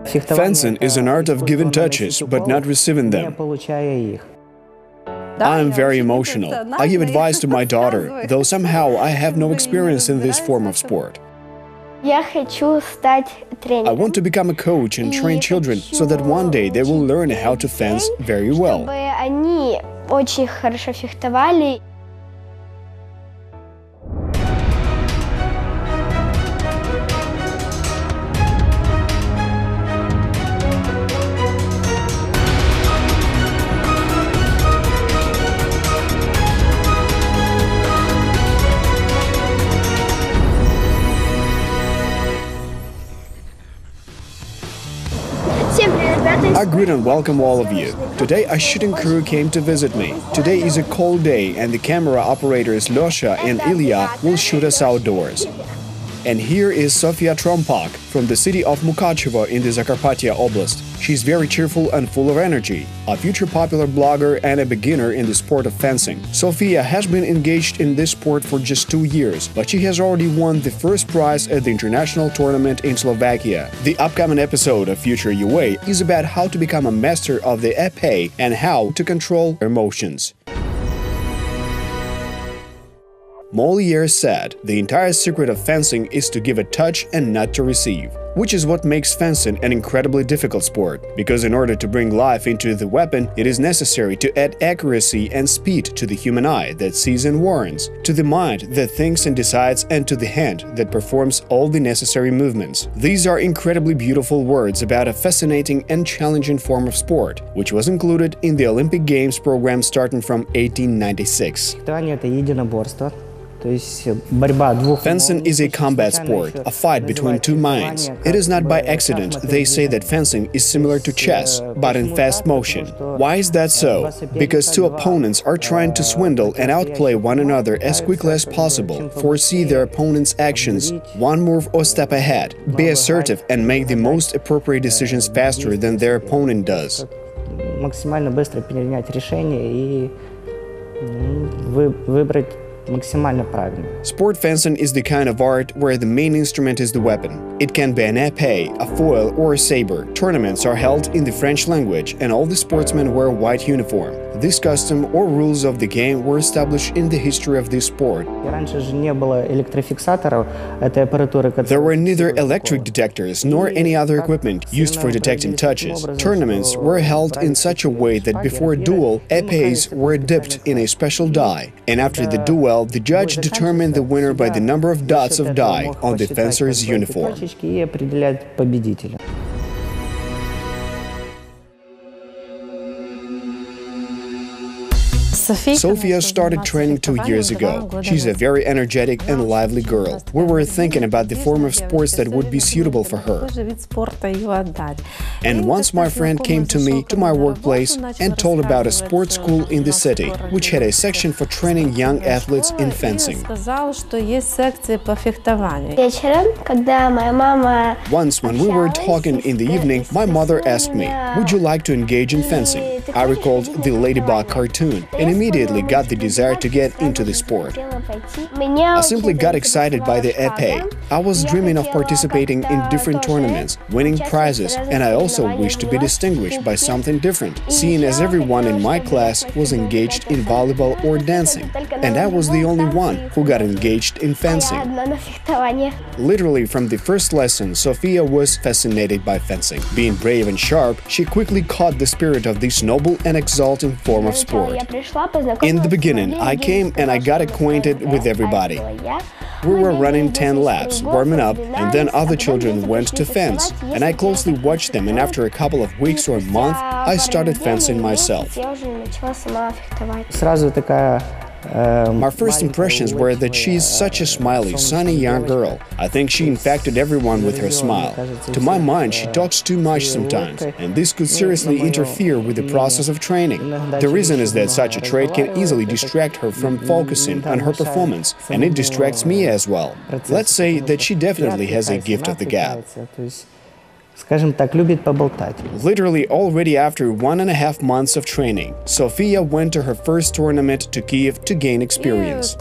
Fencing is an art of giving touches, but not receiving them. I am very emotional. I give advice to my daughter, though somehow I have no experience in this form of sport. I want to become a coach and train children so that one day they will learn how to fence very well. I greet and welcome all of you. Today a shooting crew came to visit me. Today is a cold day and the camera operators Losha and Ilya will shoot us outdoors. And here is Sofia Trompak from the city of Mukachevo in the Zakarpattia oblast. She's very cheerful and full of energy, a future popular blogger and a beginner in the sport of fencing. Sofia has been engaged in this sport for just 2 years, but she has already won the first prize at the international tournament in Slovakia. The upcoming episode of Future UA is about how to become a master of the épée and how to control emotions. Molière said, "The entire secret of fencing is to give a touch and not to receive," which is what makes fencing an incredibly difficult sport, because in order to bring life into the weapon, it is necessary to add accuracy and speed to the human eye that sees and warns, to the mind that thinks and decides, and to the hand that performs all the necessary movements. These are incredibly beautiful words about a fascinating and challenging form of sport, which was included in the Olympic Games program starting from 1896. Fencing is a combat sport, a fight between two minds. It is not by accident they say that fencing is similar to chess, but in fast motion. Why is that so? Because two opponents are trying to swindle and outplay one another as quickly as possible, foresee their opponent's actions, one move or step ahead, be assertive and make the most appropriate decisions faster than their opponent does. Максимально быстро принять решение и выбрать максимально правильно. Sport fencing is the kind of art where the main instrument is the weapon. It can be an épée, a foil or a saber. Tournaments are held in the French language and all the sportsmen wear white uniform. This custom or rules of the game were established in the history of this sport. There were neither electric detectors nor any other equipment used for detecting touches. Tournaments were held in such a way that before a duel, épées were dipped in a special dye, and after the duel, the judge determined the winner by the number of dots of dye on the fencer's uniform. Sofia started training 2 years ago. She's a very energetic and lively girl. We were thinking about the form of sports that would be suitable for her. And once my friend came to me, to my workplace, and told about a sports school in the city, which had a section for training young athletes in fencing. Once, when we were talking in the evening, my mother asked me, "Would you like to engage in fencing?" I recalled the Ladybug cartoon and immediately got the desire to get into the sport. I simply got excited by the épée. I was dreaming of participating in different tournaments, winning prizes, and I also wished to be distinguished by something different, seeing as everyone in my class was engaged in volleyball or dancing, and I was the only one who got engaged in fencing. Literally from the first lesson, Sofia was fascinated by fencing. Being brave and sharp, she quickly caught the spirit of this noble and exalting form of sport. In the beginning, I came and I got acquainted with everybody. We were running 10 laps, warming up, and then other children went to fence, and I closely watched them, and after a couple of weeks or a month, I started fencing myself. My first impressions were that she is such a smiley, sunny young girl. I think she infected everyone with her smile. To my mind, she talks too much sometimes, and this could seriously interfere with the process of training. The reason is that such a trait can easily distract her from focusing on her performance, and it distracts me as well. Let's say that she definitely has a gift of the gab. скажем так, любит поболтать. Literally, already after 1.5 months of training, Sofia went to her first tournament to Kiev to gain experience.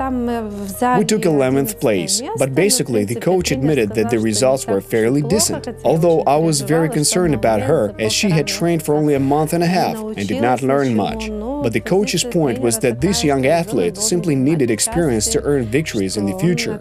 We took 11th place, but basically the coach admitted that the results were fairly decent, although I was very concerned about her as she had trained for only a month and a half and did not learn much. But the coach's point was that this young athlete simply needed experience to earn victories in the future.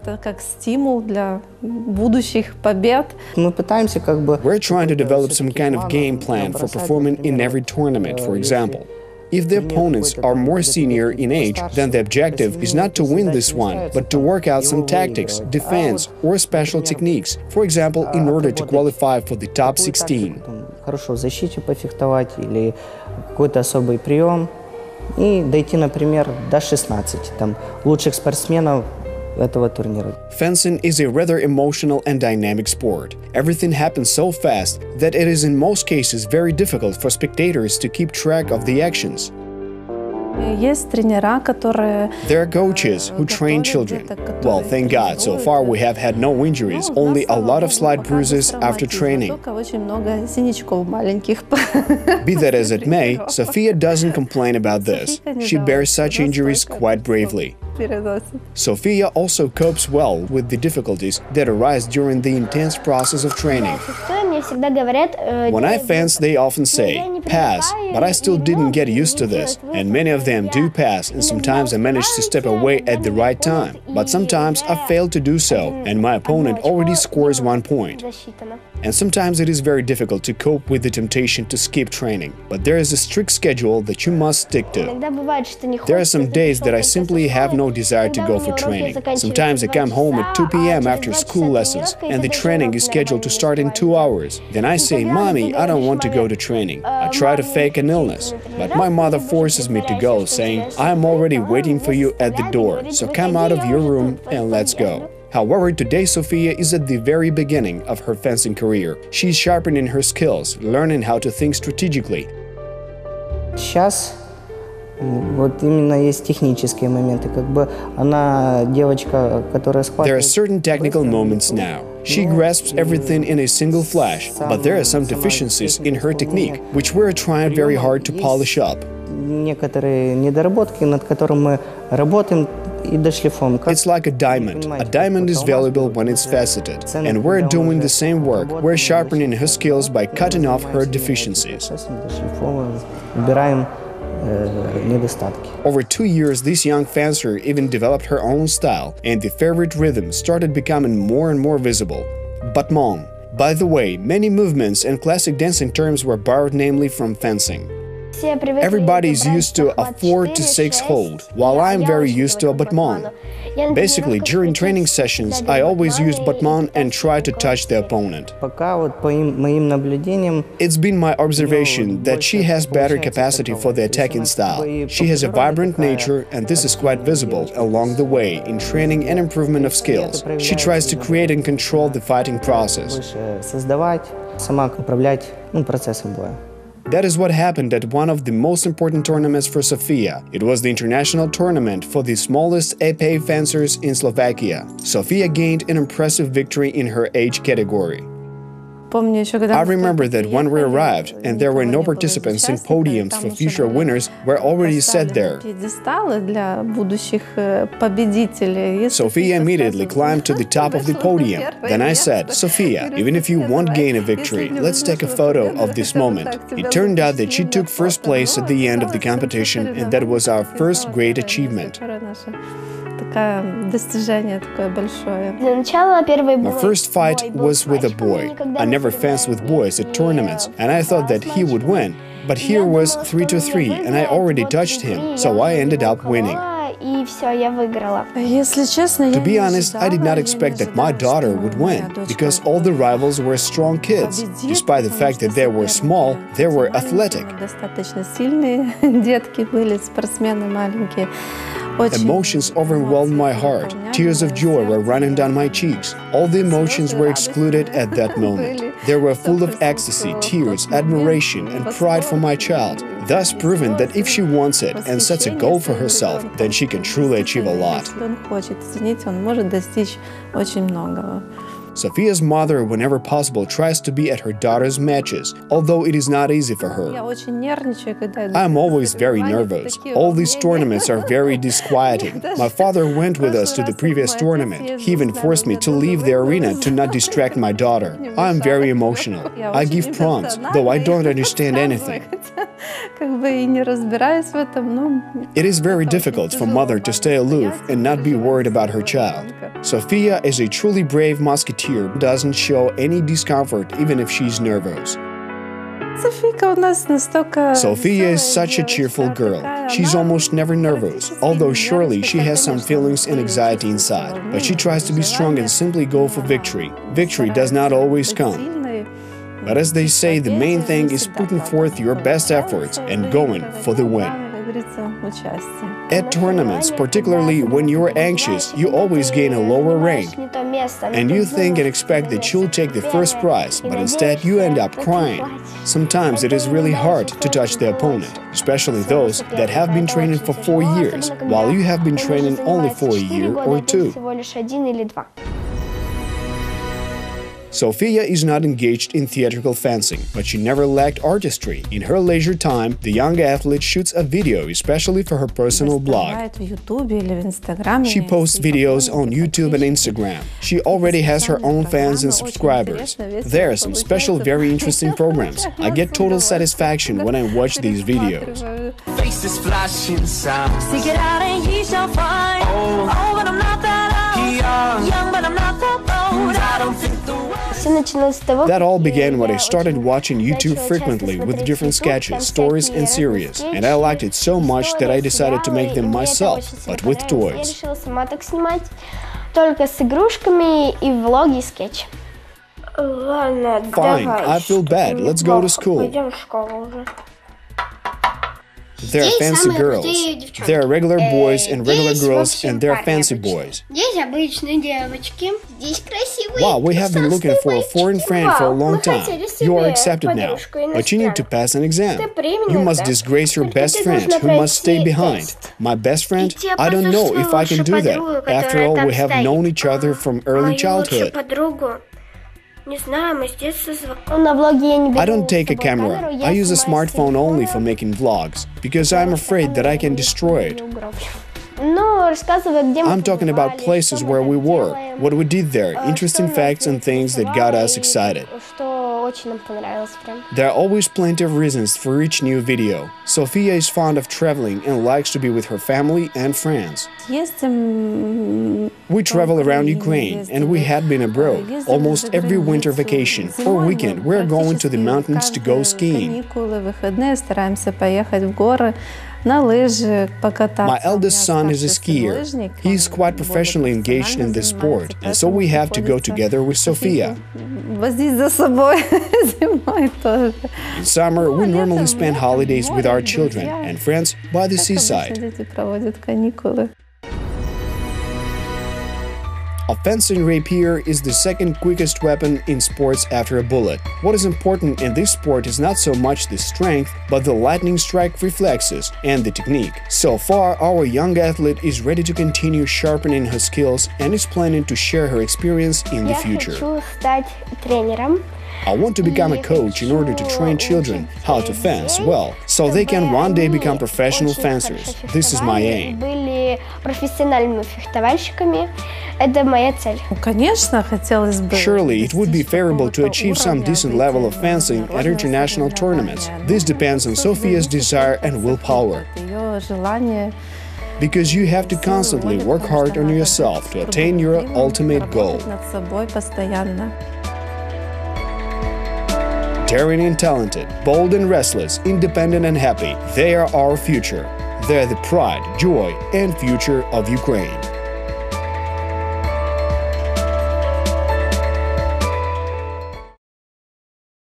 We're trying to develop some kind of game plan for performing in every tournament, for example. If the opponents are more senior in age, then the objective is not to win this one, but to work out some tactics, defense, or special techniques, for example, in order to qualify for the top 16. Хорошо в защите пофехтовать или какой-то особый прием и дойти, например, до 16 лучших спортсменов этого турнира. Fencing is a rather emotional and dynamic sport. Everything happens so fast that it is in most cases very difficult for spectators to keep track of the actions. There are coaches who train children. Well, thank God, so far we have had no injuries, only a lot of slight bruises after training. Be that as it may, Sofia doesn't complain about this. She bears such injuries quite bravely. Sofia also copes well with the difficulties that arise during the intense process of training. When I fence, they often say, "Pass," but I still didn't get used to this, and many of them do pass, and sometimes I manage to step away at the right time. But sometimes I fail to do so, and my opponent already scores 1 point. And sometimes it is very difficult to cope with the temptation to skip training, but there is a strict schedule that you must stick to. There are some days that I simply have no desire to go for training. Sometimes I come home at 2 p.m. after school lessons, and the training is scheduled to start in 2 hours. Then I say, "Mommy, I don't want to go to training." I try to fake an illness, but my mother forces me to go, saying, "I am already waiting for you at the door, so come out of your room and let's go." However, today Sofia is at the very beginning of her fencing career. She is sharpening her skills, learning how to think strategically. Сейчас вот именно есть технические моменты, она девочка, которая схватывает. There are certain technical moments now. She grasps everything in a single flash, but there are some deficiencies in her technique, which we're trying very hard to polish up. Некоторые недоработки, над которыми мы работаем и дошлифуем. It's like a diamond. A diamond is valuable when it's faceted, and we're doing the same work. We're sharpening her skills by cutting off her deficiencies. Убираем недостатки. Over 2 years, this young fencer even developed her own style, and the favorite rhythm started becoming more and more visible. Battement. By the way, many movements and classic dancing terms were borrowed namely from fencing. Everybody is used to a 4 to 6 hold, while I'm very used to a battement. Basically, during training sessions, I always use battement and try to touch the opponent. It's been my observation that she has better capacity for the attacking style. She has a vibrant nature, and this is quite visible along the way in training and improvement of skills. She tries to create and control the fighting process. That is what happened at one of the most important tournaments for Sofia. It was the international tournament for the smallest épée fencers in Slovakia. Sofia gained an impressive victory in her age category. I remember that when we arrived and there were no participants in podiums for future winners were already set there. Sofia immediately climbed to the top of the podium. Then I said, "Sofia, even if you won't gain a victory, let's take a photo of this moment." It turned out that she took first place at the end of the competition, and that was our first great achievement. My first fight was with a boy. I never fenced with boys at tournaments, and I thought that he would win. But here was 3-3, and I already touched him, so I ended up winning. To be honest, I did not expect that my daughter would win, because all the rivals were strong kids. Despite the fact that they were small, they were athletic. Emotions overwhelmed my heart. Tears of joy were running down my cheeks. All the emotions were excluded at that moment. They were full of ecstasy, tears, admiration, and pride for my child, thus proving that if she wants it and sets a goal for herself, then she can truly achieve a lot. Sofia's mother, whenever possible, tries to be at her daughter's matches, although it is not easy for her. I am always very nervous. All these tournaments are very disquieting. My father went with us to the previous tournament. He even forced me to leave the arena to not distract my daughter. I am very emotional. I give prompts, though I don't understand anything. It is very difficult for mother to stay aloof and not be worried about her child. Sofia is a truly brave musketeer who doesn't show any discomfort even if she's nervous. Sofia is such a cheerful girl. She's almost never nervous, although surely she has some feelings and anxiety inside. But she tries to be strong and simply go for victory. Victory does not always come. But as they say, the main thing is putting forth your best efforts and going for the win. At tournaments, particularly when you're anxious, you always gain a lower rank. And you think and expect that you'll take the first prize, but instead you end up crying. Sometimes it is really hard to touch the opponent, especially those that have been training for 4 years, while you have been training only for a year or 2. Sofia is not engaged in theatrical fencing, but she never lacked artistry. In her leisure time, the young athlete shoots a video especially for her personal blog. She posts videos on YouTube and Instagram. She already has her own fans and subscribers. There are some special, very interesting programs. I get total satisfaction when I watch these videos. Faces flashing sounds. Stick it out and ye shall find. Oh, but I'm not that old. Young, but I'm not that old. I don't think the That all began when I started watching YouTube frequently with different sketches, stories and series, and I liked it so much that I decided to make them myself, but with toys. Fine, I feel bad, let's go to school. There are fancy girls, there are regular boys and regular girls, and there are fancy boys. Wow, we have been looking for a foreign friend for a long time. You are accepted now, but you need to pass an exam. You must disgrace your best friend, who must stay behind. My best friend? I don't know if I can do that. After all, we have known each other from early childhood. I don't take a camera. I use a smartphone only for making vlogs, because I'm afraid that I can destroy it. I'm talking about places where we were, what we did there, interesting facts and things that got us excited. There are always plenty of reasons for each new video. Sofia is fond of traveling and likes to be with her family and friends. We travel around Ukraine, and we had been abroad. Almost every winter vacation or weekend, we're going to the mountains to go skiing. My eldest son is a skier. He is quite professionally engaged in this sport, and so we have to go together with Sofia. In summer, we normally spend holidays with our children and friends by the seaside. A fencing rapier is the second quickest weapon in sports after a bullet. What is important in this sport is not so much the strength, but the lightning strike reflexes and the technique. So far, our young athlete is ready to continue sharpening her skills and is planning to share her experience in the future. I want to become a coach in order to train children how to fence well, so they can one day become professional fencers. This is my aim. Surely, it would be favorable to achieve some decent level of fencing at international tournaments. This depends on Sofia's desire and willpower. Because you have to constantly work hard on yourself to attain your ultimate goal. Daring and talented, bold and restless, independent and happy, they are our future. They're the pride, joy, and future of Ukraine.